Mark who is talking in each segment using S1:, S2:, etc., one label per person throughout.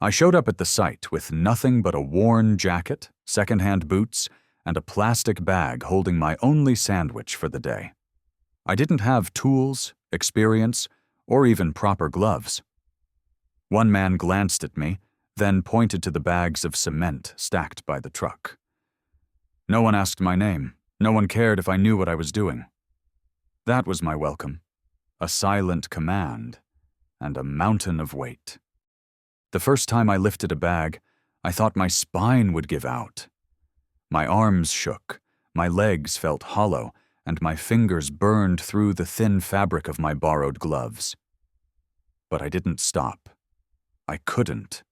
S1: I showed up at the site with nothing but a worn jacket, second-hand boots, and a plastic bag holding my only sandwich for the day. I didn't have tools, experience, or even proper gloves. One man glanced at me, then pointed to the bags of cement stacked by the truck. No one asked my name. No one cared if I knew what I was doing. That was my welcome. A silent command and a mountain of weight. The first time I lifted a bag, I thought my spine would give out. My arms shook, my legs felt hollow, and my fingers burned through the thin fabric of my borrowed gloves. But I didn't stop. I couldn't.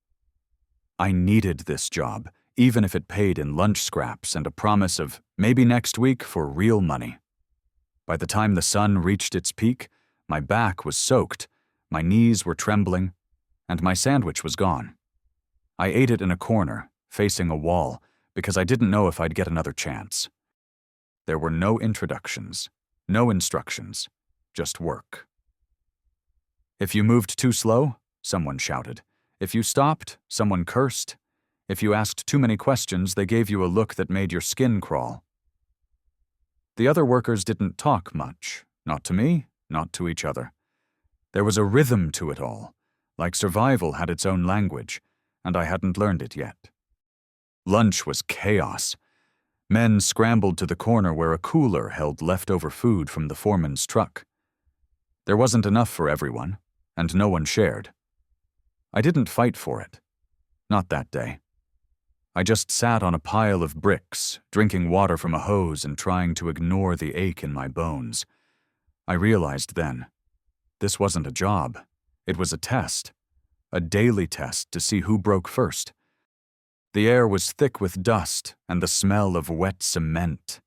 S1: I needed this job, even if it paid in lunch scraps and a promise of maybe next week for real money. By the time the sun reached its peak, my back was soaked, my knees were trembling, and my sandwich was gone. I ate it in a corner, facing a wall, because I didn't know if I'd get another chance. There were no introductions, no instructions, just work. If you moved too slow, someone shouted. If you stopped, someone cursed. If you asked too many questions, they gave you a look that made your skin crawl. The other workers didn't talk much, not to me, not to each other. There was a rhythm to it all, like survival had its own language, and I hadn't learned it yet. Lunch was chaos. Men scrambled to the corner where a cooler held leftover food from the foreman's truck. There wasn't enough for everyone, and no one shared. I didn't fight for it. Not that day. I just sat on a pile of bricks, drinking water from a hose and trying to ignore the ache in my bones. I realized then, this wasn't a job. It was a test. A daily test to see who broke first. The air was thick with dust and the smell of wet cement.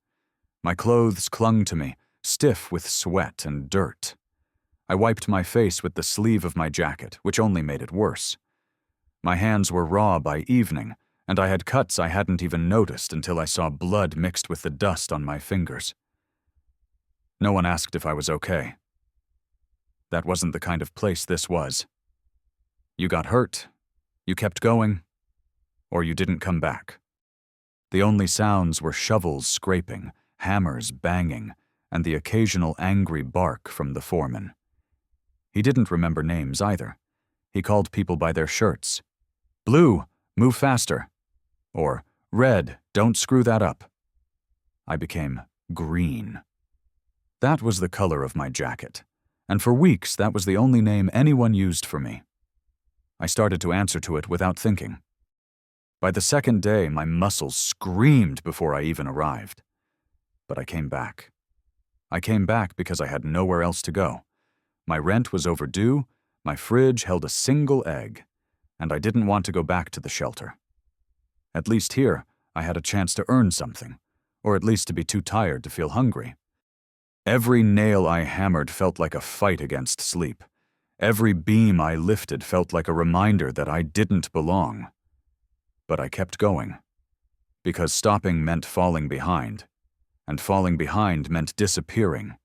S1: My clothes clung to me, stiff with sweat and dirt. I wiped my face with the sleeve of my jacket, which only made it worse. My hands were raw by evening, and I had cuts I hadn't even noticed until I saw blood mixed with the dust on my fingers. No one asked if I was okay. That wasn't the kind of place this was. You got hurt, you kept going, or you didn't come back. The only sounds were shovels scraping, hammers banging, and the occasional angry bark from the foreman. He didn't remember names either. He called people by their shirts. Blue, move faster. Or red, don't screw that up. I became green. That was the color of my jacket, and for weeks that was the only name anyone used for me. I started to answer to it without thinking. By the second day, my muscles screamed before I even arrived. But I came back. I came back because I had nowhere else to go. My rent was overdue, my fridge held a single egg, and I didn't want to go back to the shelter. At least here, I had a chance to earn something, or at least to be too tired to feel hungry. Every nail I hammered felt like a fight against sleep. Every beam I lifted felt like a reminder that I didn't belong. But I kept going, because stopping meant falling behind, and falling behind meant disappearing,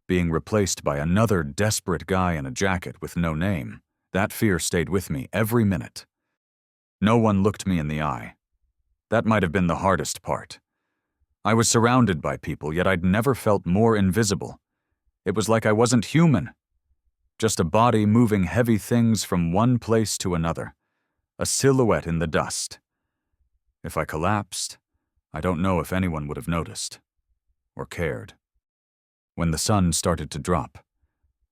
S1: being replaced by another desperate guy in a jacket with no name. That fear stayed with me every minute. No one looked me in the eye. That might have been the hardest part. I was surrounded by people, yet I'd never felt more invisible. It was like I wasn't human. Just a body moving heavy things from one place to another. A silhouette in the dust. If I collapsed, I don't know if anyone would have noticed. Or cared. When the sun started to drop,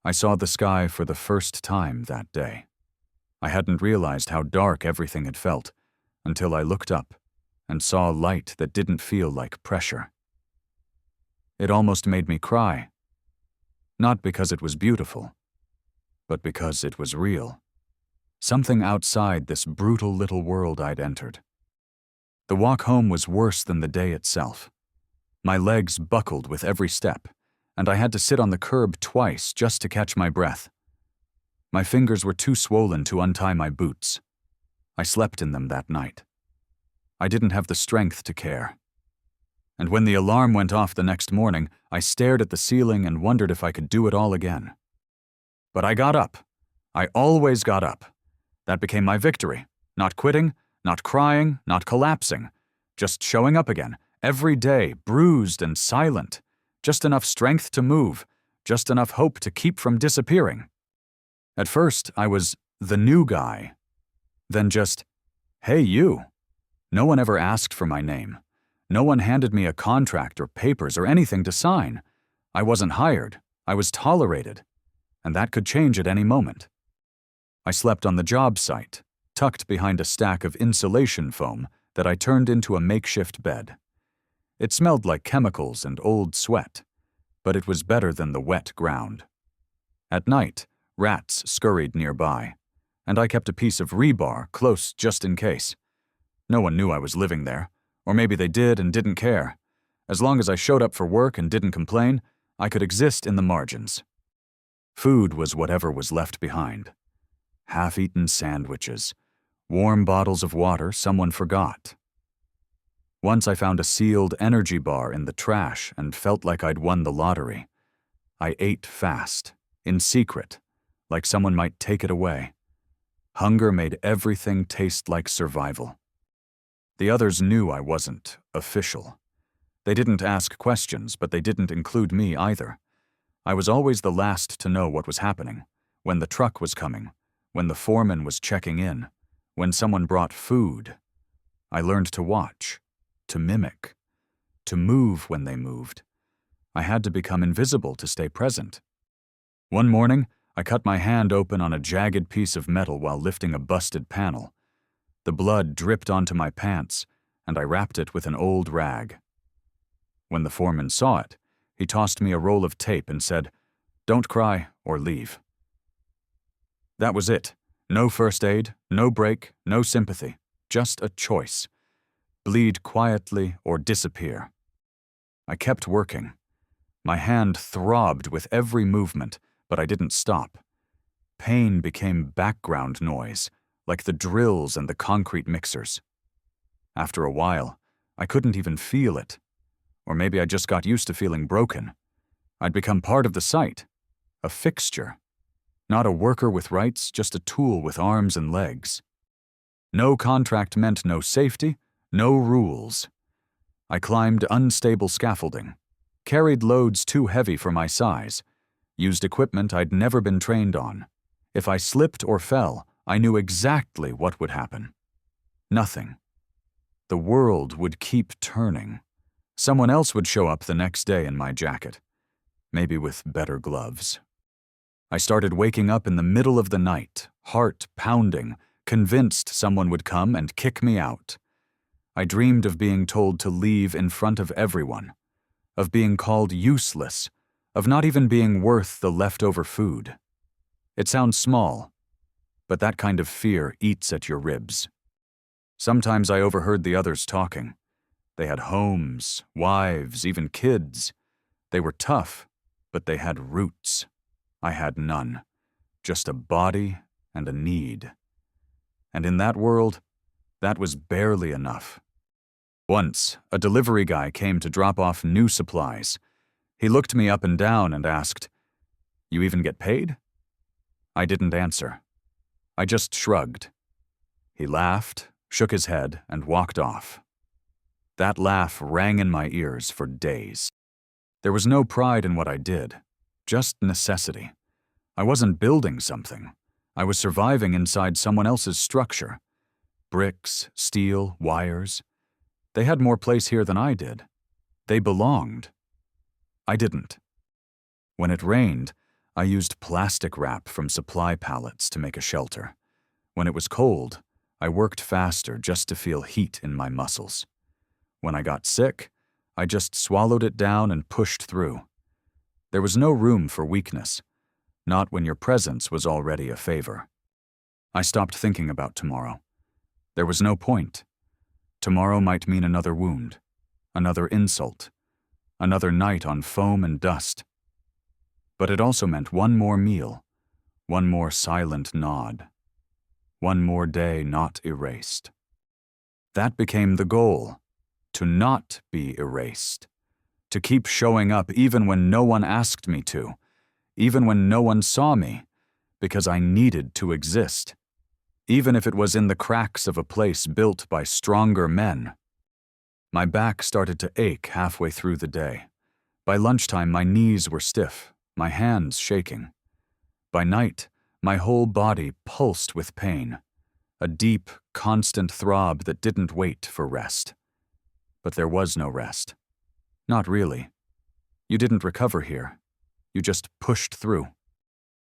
S1: I saw the sky for the first time that day. I hadn't realized how dark everything had felt until I looked up and saw light that didn't feel like pressure. It almost made me cry. Not because it was beautiful, but because it was real. Something outside this brutal little world I'd entered. The walk home was worse than the day itself. My legs buckled with every step, and I had to sit on the curb twice just to catch my breath. My fingers were too swollen to untie my boots. I slept in them that night. I didn't have the strength to care. And when the alarm went off the next morning, I stared at the ceiling and wondered if I could do it all again. But I got up. I always got up. That became my victory, Not quitting, not crying, not collapsing. Just showing up again, every day, bruised and silent. Just enough strength to move, just enough hope to keep from disappearing. At first, I was the new guy. Then just, hey, you. No one ever asked for my name. No one handed me a contract or papers or anything to sign. I wasn't hired. I was tolerated. And that could change at any moment. I slept on the job site, tucked behind a stack of insulation foam that I turned into a makeshift bed. It smelled like chemicals and old sweat, but it was better than the wet ground. At night, rats scurried nearby, and I kept a piece of rebar close just in case. No one knew I was living there, or maybe they did and didn't care. As long as I showed up for work and didn't complain, I could exist in the margins. Food was whatever was left behind. Half-eaten sandwiches, warm bottles of water someone forgot. Once I found a sealed energy bar in the trash and felt like I'd won the lottery. I ate fast, in secret, like someone might take it away. Hunger made everything taste like survival. The others knew I wasn't official. They didn't ask questions, but they didn't include me either. I was always the last to know what was happening, when the truck was coming, when the foreman was checking in, when someone brought food. I learned to watch, to mimic, to move when they moved. I had to become invisible to stay present. One morning, I cut my hand open on a jagged piece of metal while lifting a busted panel. The blood dripped onto my pants, and I wrapped it with an old rag. When the foreman saw it, he tossed me a roll of tape and said, "Don't cry or leave." That was it. No first aid, no break, no sympathy. Just a choice. Bleed quietly or disappear. I kept working. My hand throbbed with every movement, but I didn't stop. Pain became background noise, like the drills and the concrete mixers. After a while, I couldn't even feel it. Or maybe I just got used to feeling broken. I'd become part of the site, a fixture. Not a worker with rights, just a tool with arms and legs. No contract meant no safety, no rules. I climbed unstable scaffolding, carried loads too heavy for my size, used equipment I'd never been trained on. If I slipped or fell, I knew exactly what would happen. Nothing. The world would keep turning. Someone else would show up the next day in my jacket, maybe with better gloves. I started waking up in the middle of the night, heart pounding, convinced someone would come and kick me out. I dreamed of being told to leave in front of everyone, of being called useless, of not even being worth the leftover food. It sounds small, but that kind of fear eats at your ribs. Sometimes I overheard the others talking. They had homes, wives, even kids. They were tough, but they had roots. I had none, just a body and a need. And in that world, that was barely enough. Once, a delivery guy came to drop off new supplies. He looked me up and down and asked, "You even get paid?" I didn't answer. I just shrugged. He laughed, shook his head, and walked off. That laugh rang in my ears for days. There was no pride in what I did, just necessity. I wasn't building something. I was surviving inside someone else's structure. Bricks, steel, wires. They had more place here than I did. They belonged. I didn't. When it rained, I used plastic wrap from supply pallets to make a shelter. When it was cold, I worked faster just to feel heat in my muscles. When I got sick, I just swallowed it down and pushed through. There was no room for weakness, not when your presence was already a favor. I stopped thinking about tomorrow. There was no point. Tomorrow might mean another wound, another insult, another night on foam and dust. But it also meant one more meal, one more silent nod, one more day not erased. That became the goal. To not be erased, to keep showing up even when no one asked me to, even when no one saw me, because I needed to exist. even if it was in the cracks of a place built by stronger men. My back started to ache halfway through the day. By lunchtime, my knees were stiff, my hands shaking. By night, my whole body pulsed with pain, a deep, constant throb that didn't wait for rest. But there was no rest. Not really. You didn't recover here. You just pushed through.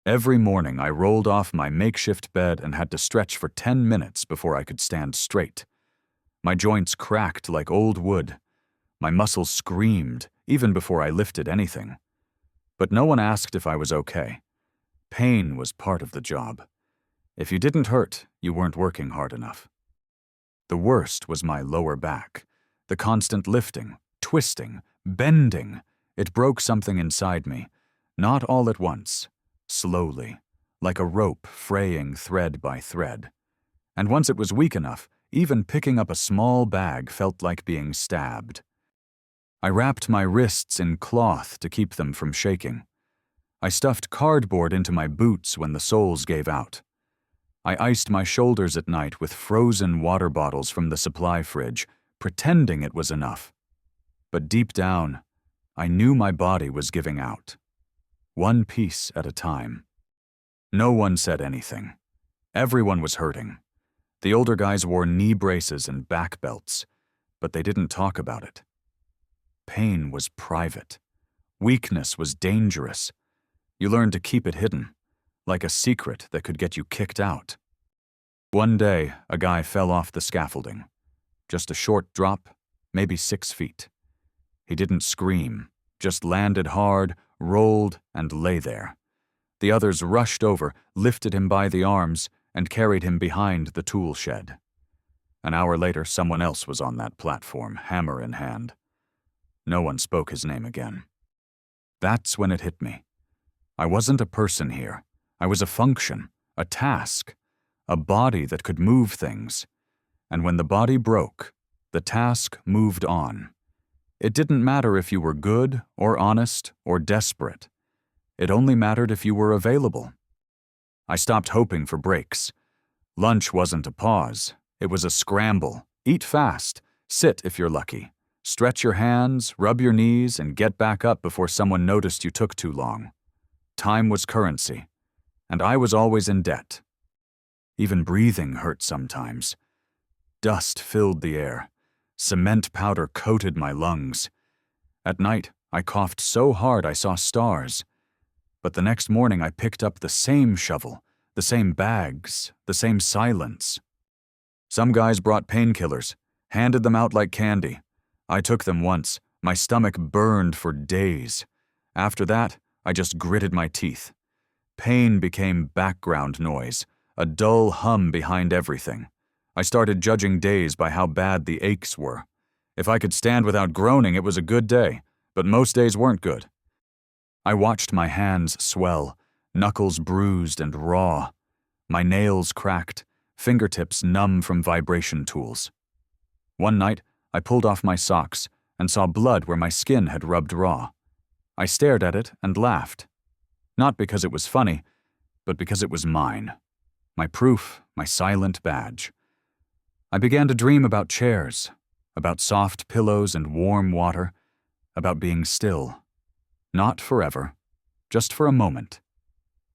S1: Every morning, I rolled off my makeshift bed and had to stretch for 10 minutes before I could stand straight. My joints cracked like old wood. My muscles screamed, even before I lifted anything. But no one asked if I was okay. Pain was part of the job. If you didn't hurt, you weren't working hard enough. The worst was my lower back. The constant lifting, twisting, bending. It broke something inside me. Not all at once. Slowly, like a rope fraying thread by thread. And once it was weak enough, even picking up a small bag felt like being stabbed. I wrapped my wrists in cloth to keep them from shaking. I stuffed cardboard into my boots when the soles gave out. I iced my shoulders at night with frozen water bottles from the supply fridge, pretending it was enough. But deep down, I knew my body was giving out. One piece at a time. No one said anything. Everyone was hurting. The older guys wore knee braces and back belts, but they didn't talk about it. Pain was private. Weakness was dangerous. You learned to keep it hidden, like a secret that could get you kicked out. One day, a guy fell off the scaffolding. Just a short drop, maybe 6 feet. He didn't scream, just landed hard, rolled, and lay there. The others rushed over, lifted him by the arms, and carried him behind the tool shed. An hour later, someone else was on that platform, hammer in hand. No one spoke his name again. That's when it hit me. I wasn't a person here. I was a function, a task, a body that could move things. And when the body broke, the task moved on. It didn't matter if you were good or honest or desperate. It only mattered if you were available. I stopped hoping for breaks. Lunch wasn't a pause. It was a scramble. Eat fast. Sit if you're lucky. Stretch your hands, rub your knees, and get back up before someone noticed you took too long. Time was currency, and I was always in debt. Even breathing hurt sometimes. Dust filled the air. Cement powder coated my lungs. At night, I coughed so hard I saw stars. But the next morning I picked up the same shovel, the same bags, the same silence. Some guys brought painkillers, handed them out like candy. I took them once. My stomach burned for days. After that, I just gritted my teeth. Pain became background noise, a dull hum behind everything. I started judging days by how bad the aches were. If I could stand without groaning, it was a good day, but most days weren't good. I watched my hands swell, knuckles bruised and raw, my nails cracked, fingertips numb from vibration tools. One night, I pulled off my socks and saw blood where my skin had rubbed raw. I stared at it and laughed. Not because it was funny, but because it was mine. My proof, my silent badge. I began to dream about chairs, about soft pillows and warm water, about being still. Not forever, just for a moment,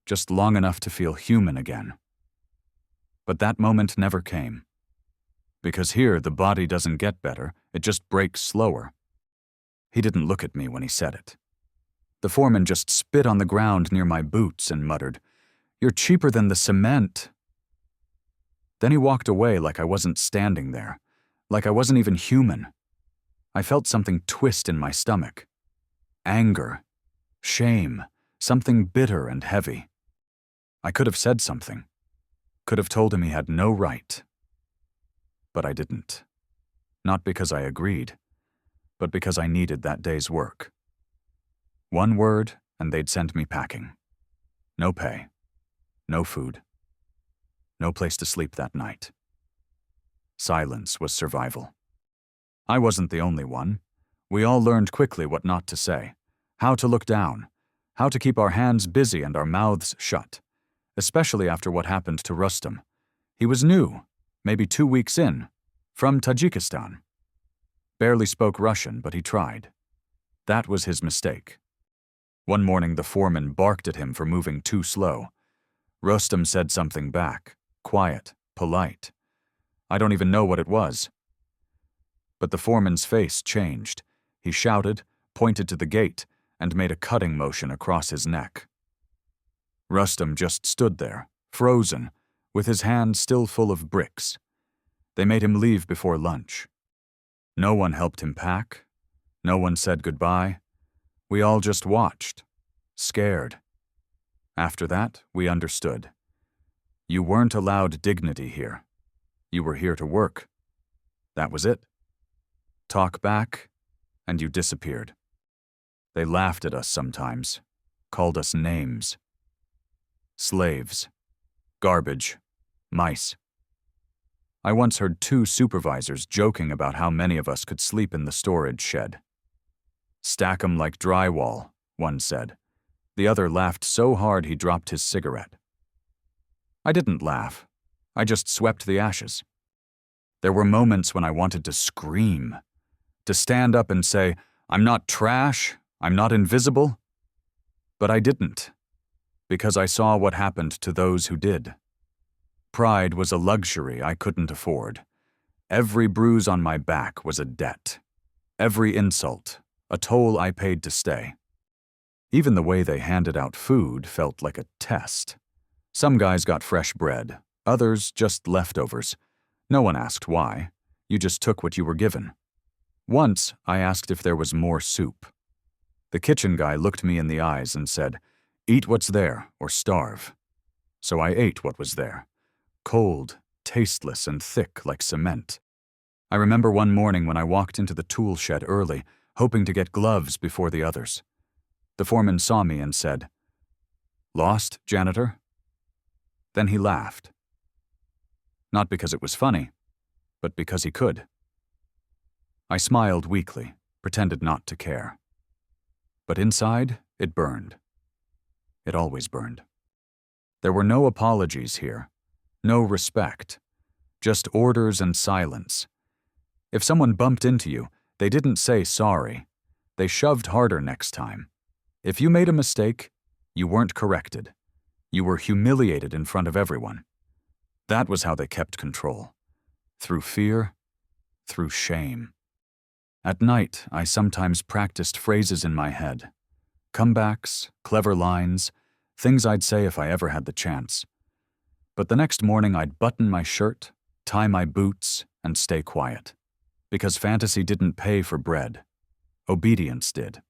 S1: just long enough to feel human again. But that moment never came. Because here the body doesn't get better, it just breaks slower. He didn't look at me when he said it. The foreman just spit on the ground near my boots and muttered, "You're cheaper than the cement." Then he walked away like I wasn't standing there, like I wasn't even human. I felt something twist in my stomach. Anger, shame, something bitter and heavy. I could have said something, could have told him he had no right. But I didn't. Not because I agreed, but because I needed that day's work. One word, and they'd send me packing. No pay, no food. No place to sleep that night. Silence was survival. I wasn't the only one. We all learned quickly what not to say, how to look down, how to keep our hands busy and our mouths shut, especially after what happened to Rustam. He was new, maybe 2 weeks in, from Tajikistan. Barely spoke Russian, but he tried. That was his mistake. One morning the foreman barked at him for moving too slow. Rustam said something back, quiet, polite. I don't even know what it was. But the foreman's face changed. He shouted, pointed to the gate, and made a cutting motion across his neck. Rustam just stood there, frozen, with his hand still full of bricks. They made him leave before lunch. No one helped him pack. No one said goodbye. We all just watched, scared. After that, we understood. You weren't allowed dignity here. You were here to work. That was it. Talk back, and you disappeared. They laughed at us sometimes, called us names. Slaves, garbage, mice. I once heard 2 supervisors joking about how many of us could sleep in the storage shed. Stack 'em like drywall, one said. The other laughed so hard he dropped his cigarette. I didn't laugh. I just swept the ashes. There were moments when I wanted to scream, to stand up and say, I'm not trash, I'm not invisible. But I didn't, because I saw what happened to those who did. Pride was a luxury I couldn't afford. Every bruise on my back was a debt. Every insult, a toll I paid to stay. Even the way they handed out food felt like a test. Some guys got fresh bread, others just leftovers. No one asked why. You just took what you were given. Once, I asked if there was more soup. The kitchen guy looked me in the eyes and said, "Eat what's there, or starve." So I ate what was there. Cold, tasteless, and thick like cement. I remember one morning when I walked into the tool shed early, hoping to get gloves before the others. The foreman saw me and said, "Lost, janitor?" Then he laughed. Not because it was funny, but because he could. I smiled weakly, pretended not to care. But inside, it burned. It always burned. There were no apologies here, no respect, just orders and silence. If someone bumped into you, they didn't say sorry. They shoved harder next time. If you made a mistake, you weren't corrected. You were humiliated in front of everyone. That was how they kept control. Through fear, through shame. At night, I sometimes practiced phrases in my head. Comebacks, clever lines, things I'd say if I ever had the chance. But the next morning I'd button my shirt, tie my boots, and stay quiet. Because fantasy didn't pay for bread. Obedience did.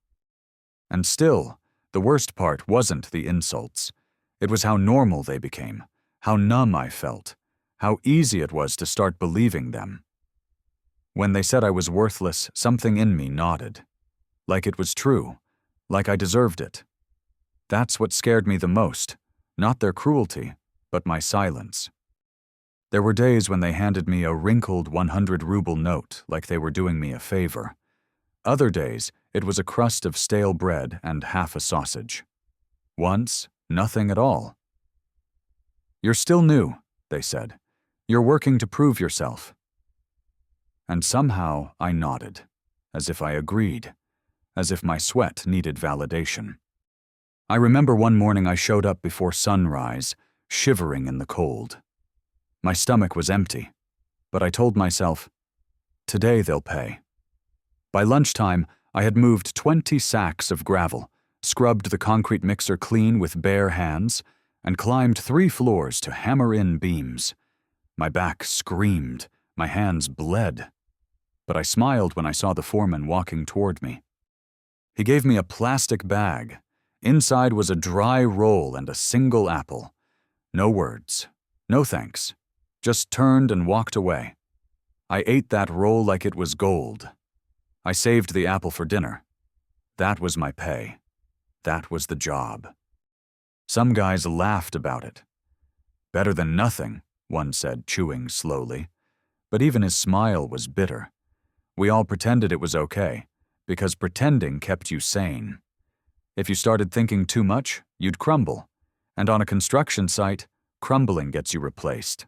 S1: And still, the worst part wasn't the insults. It was how normal they became, how numb I felt, how easy it was to start believing them. When they said I was worthless, something in me nodded. Like it was true, like I deserved it. That's what scared me the most, not their cruelty, but my silence. There were days when they handed me a wrinkled 100-ruble note like they were doing me a favor. Other days, it was a crust of stale bread and half a sausage. Once, nothing at all. "You're still new," they said. "You're working to prove yourself." And somehow I nodded, as if I agreed, as if my sweat needed validation. I remember one morning I showed up before sunrise, shivering in the cold. My stomach was empty, but I told myself, today they'll pay. By lunchtime, I had moved 20 sacks of gravel, scrubbed the concrete mixer clean with bare hands, and climbed 3 floors to hammer in beams. My back screamed, my hands bled. But I smiled when I saw the foreman walking toward me. He gave me a plastic bag. Inside was a dry roll and a single apple. No words, no thanks, just turned and walked away. I ate that roll like it was gold. I saved the apple for dinner. That was my pay. That was the job. Some guys laughed about it. "Better than nothing," one said, chewing slowly. But even his smile was bitter. We all pretended it was okay, because pretending kept you sane. If you started thinking too much, you'd crumble. And on a construction site, crumbling gets you replaced.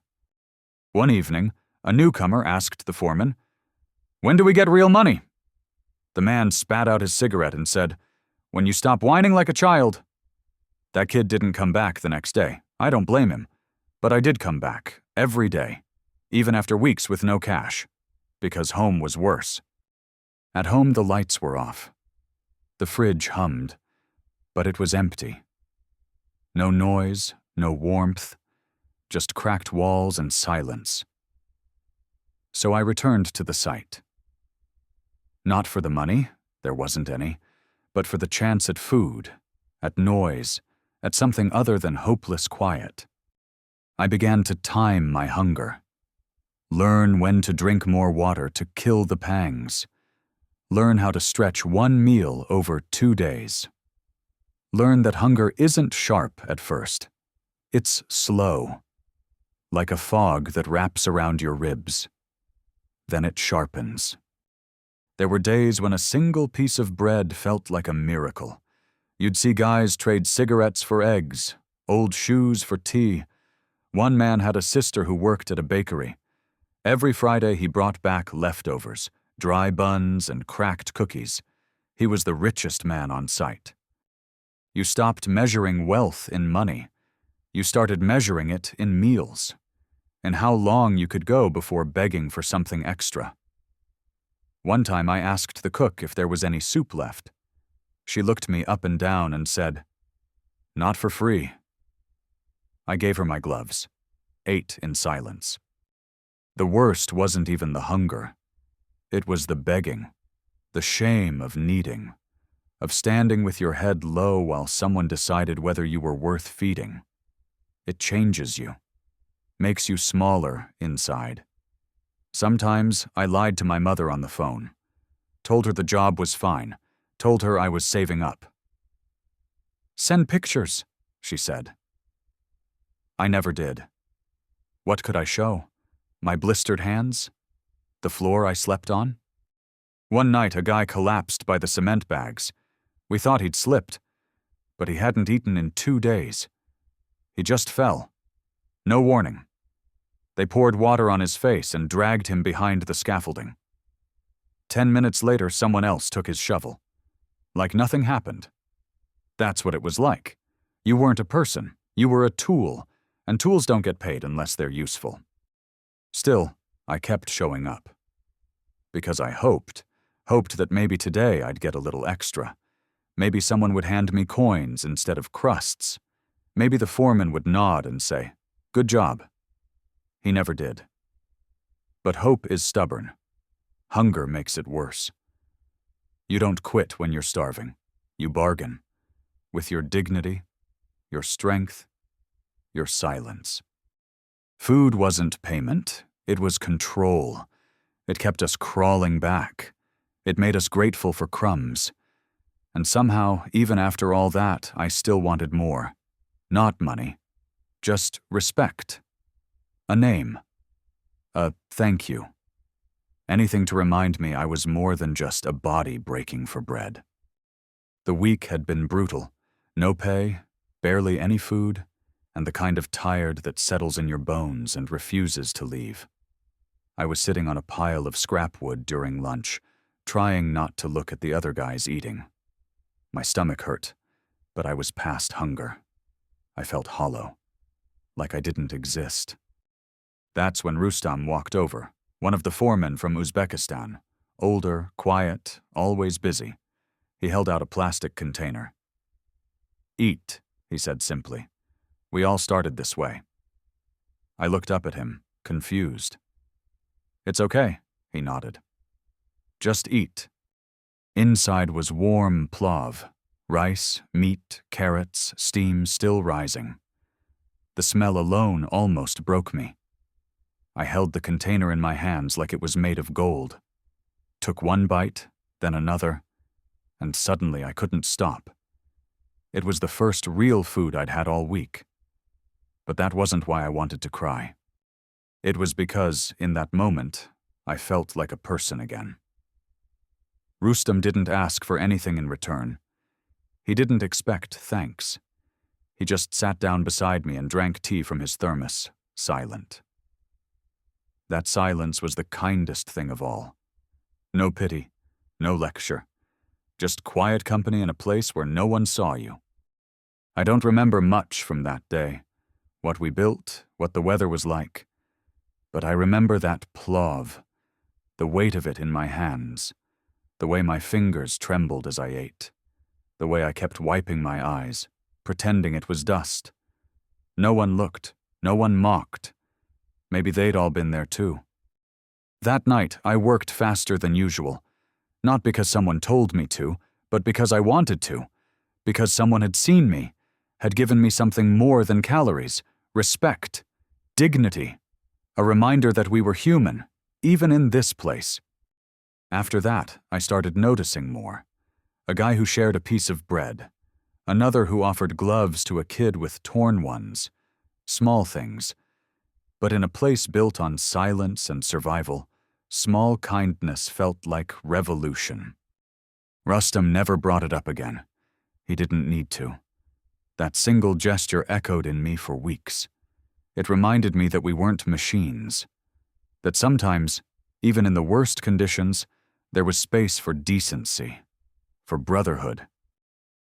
S1: One evening, a newcomer asked the foreman, "When do we get real money?" The man spat out his cigarette and said, "When you stop whining like a child." That kid didn't come back the next day. I don't blame him. But I did come back, every day, even after weeks with no cash, because home was worse. At home, the lights were off. The fridge hummed, but it was empty. No noise, no warmth, just cracked walls and silence. So I returned to the site. Not for the money, there wasn't any, but for the chance at food, at noise, at something other than hopeless quiet. I began to time my hunger. Learn when to drink more water to kill the pangs. Learn how to stretch one meal over 2 days. Learn that hunger isn't sharp at first. It's slow, like a fog that wraps around your ribs. Then it sharpens. There were days when a single piece of bread felt like a miracle. You'd see guys trade cigarettes for eggs, old shoes for tea. One man had a sister who worked at a bakery. Every Friday he brought back leftovers, dry buns and cracked cookies. He was the richest man on site. You stopped measuring wealth in money. You started measuring it in meals, and how long you could go before begging for something extra. One time I asked the cook if there was any soup left. She looked me up and down and said, "Not for free." I gave her my gloves, ate in silence. The worst wasn't even the hunger. It was the begging, the shame of needing, of standing with your head low while someone decided whether you were worth feeding. It changes you, makes you smaller inside. Sometimes I lied to my mother on the phone, told her the job was fine, told her I was saving up. "Send pictures," she said. I never did. What could I show? My blistered hands? The floor I slept on? One night a guy collapsed by the cement bags. We thought he'd slipped, but he hadn't eaten in 2 days. He just fell. No warning. They poured water on his face and dragged him behind the scaffolding. 10 minutes later, someone else took his shovel. Like nothing happened. That's what it was like. You weren't a person. You were a tool, and tools don't get paid unless they're useful. Still, I kept showing up. Because I hoped that maybe today I'd get a little extra. Maybe someone would hand me coins instead of crusts. Maybe the foreman would nod and say, "Good job." He never did. But hope is stubborn. Hunger makes it worse. You don't quit when you're starving. You bargain. With your dignity, your strength, your silence. Food wasn't payment. It was control. It kept us crawling back. It made us grateful for crumbs. And somehow, even after all that, I still wanted more. Not money. Just respect. A name. A thank you. Anything to remind me I was more than just a body breaking for bread. The week had been brutal. No pay, barely any food, and the kind of tired that settles in your bones and refuses to leave. I was sitting on a pile of scrap wood during lunch, trying not to look at the other guys eating. My stomach hurt, but I was past hunger. I felt hollow, like I didn't exist. That's when Rustam walked over, one of the foremen from Uzbekistan, older, quiet, always busy. He held out a plastic container. "Eat," he said simply. "We all started this way." I looked up at him, confused. "It's okay," he nodded. "Just eat." Inside was warm plov, rice, meat, carrots, steam still rising. The smell alone almost broke me. I held the container in my hands like it was made of gold. Took one bite, then another, and suddenly I couldn't stop. It was the first real food I'd had all week. But that wasn't why I wanted to cry. It was because, in that moment, I felt like a person again. Rustam didn't ask for anything in return. He didn't expect thanks. He just sat down beside me and drank tea from his thermos, silent. That silence was the kindest thing of all. No pity, no lecture. Just quiet company in a place where no one saw you. I don't remember much from that day, what we built, what the weather was like. But I remember that plov, the weight of it in my hands, the way my fingers trembled as I ate, the way I kept wiping my eyes, pretending it was dust. No one looked, no one mocked. Maybe they'd all been there too. That night, I worked faster than usual, not because someone told me to, but because I wanted to, because someone had seen me, had given me something more than calories, respect, dignity, a reminder that we were human, even in this place. After that, I started noticing more. A guy who shared a piece of bread, another who offered gloves to a kid with torn ones, small things. But in a place built on silence and survival, small kindness felt like revolution. Rustam never brought it up again. He didn't need to. That single gesture echoed in me for weeks. It reminded me that we weren't machines. That sometimes, even in the worst conditions, there was space for decency, for brotherhood.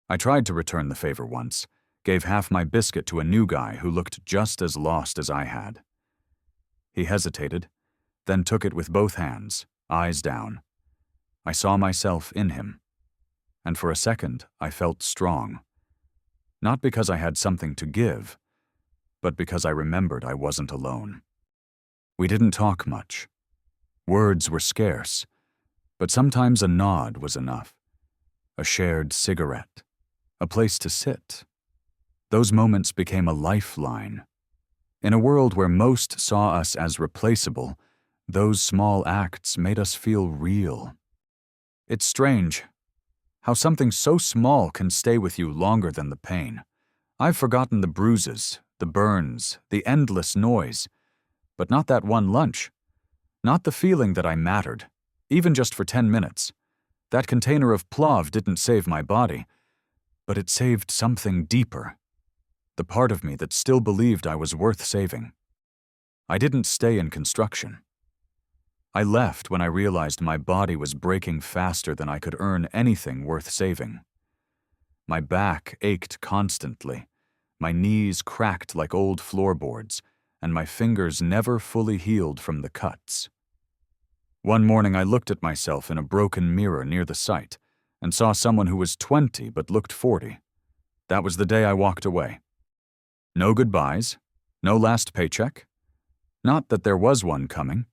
S1: I tried to return the favor once, gave half my biscuit to a new guy who looked just as lost as I had. He hesitated, then took it with both hands, eyes down. I saw myself in him, and for a second I felt strong. Not because I had something to give, but because I remembered I wasn't alone. We didn't talk much. Words were scarce, but sometimes a nod was enough. A shared cigarette, a place to sit. Those moments became a lifeline. In a world where most saw us as replaceable, those small acts made us feel real. It's strange how something so small can stay with you longer than the pain. I've forgotten the bruises, the burns, the endless noise, but not that one lunch. Not the feeling that I mattered, even just for 10 minutes. That container of plov didn't save my body, but it saved something deeper. The part of me that still believed I was worth saving. I didn't stay in construction. I left when I realized my body was breaking faster than I could earn anything worth saving. My back ached constantly, my knees cracked like old floorboards, and my fingers never fully healed from the cuts. One morning I looked at myself in a broken mirror near the site and saw someone who was 20 but looked 40. That was the day I walked away. No goodbyes, no last paycheck. Not that there was one coming.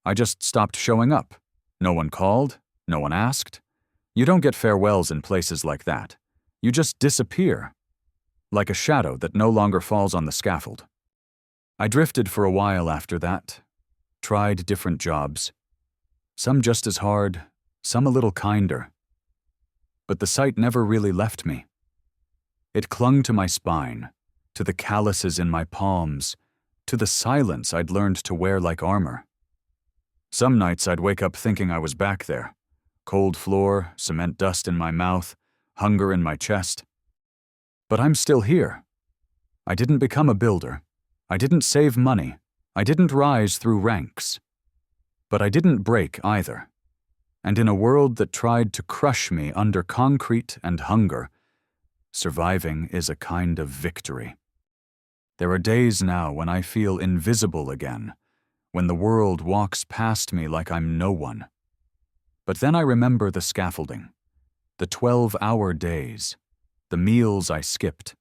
S1: I just stopped showing up. No one called, no one asked. You don't get farewells in places like that. You just disappear, like a shadow that no longer falls on the scaffold. I drifted for a while after that, tried different jobs. Some just as hard, some a little kinder. But the sight never really left me. It clung to my spine, to the calluses in my palms, to the silence I'd learned to wear like armor. Some nights I'd wake up thinking I was back there. Cold floor, cement dust in my mouth, hunger in my chest. But I'm still here. I didn't become a builder. I didn't save money. I didn't rise through ranks. But I didn't break either. And in a world that tried to crush me under concrete and hunger, surviving is a kind of victory. There are days now when I feel invisible again, when the world walks past me like I'm no one. But then I remember the scaffolding, the 12-hour days, the meals I skipped,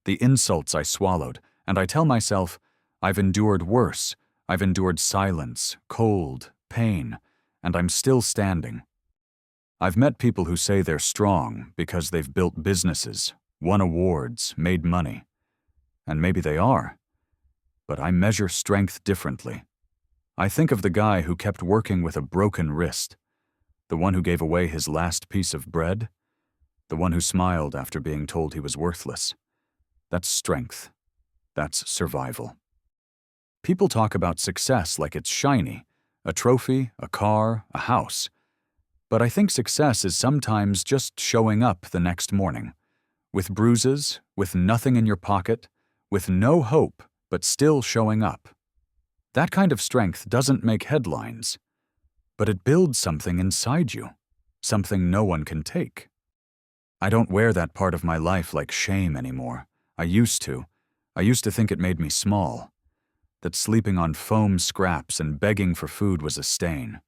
S1: the insults I swallowed, and I tell myself, I've endured worse. I've endured silence, cold, pain, and I'm still standing. I've met people who say they're strong because they've built businesses, won awards, made money. And maybe they are. But I measure strength differently. I think of the guy who kept working with a broken wrist, the one who gave away his last piece of bread, the one who smiled after being told he was worthless. That's strength. That's survival. People talk about success like it's shiny, a trophy, a car, a house. But I think success is sometimes just showing up the next morning, with bruises, with nothing in your pocket, with no hope, but still showing up. That kind of strength doesn't make headlines, but it builds something inside you, something no one can take. I don't wear that part of my life like shame anymore. I used to. I used to think it made me small, that sleeping on foam scraps and begging for food was a stain.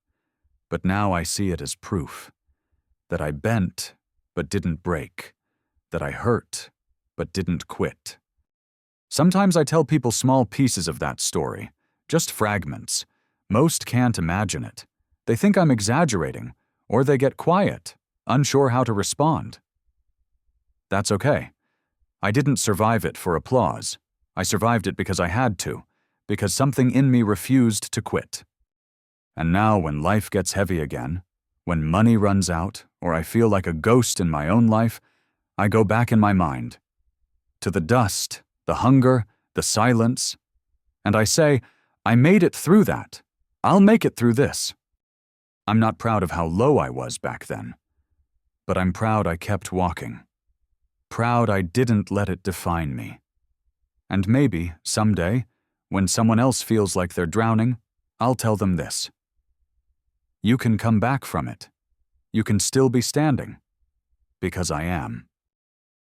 S1: But now I see it as proof that I bent but didn't break, that I hurt but didn't quit. Sometimes I tell people small pieces of that story, just fragments. Most can't imagine it. They think I'm exaggerating, or they get quiet, unsure how to respond. That's okay. I didn't survive it for applause. I survived it because I had to, because something in me refused to quit. And now when life gets heavy again, when money runs out, or I feel like a ghost in my own life, I go back in my mind to the dust, the hunger, the silence, and I say, I made it through that. I'll make it through this. I'm not proud of how low I was back then, but I'm proud I kept walking. Proud I didn't let it define me. And maybe, someday, when someone else feels like they're drowning, I'll tell them this. You can come back from it. You can still be standing. Because I am.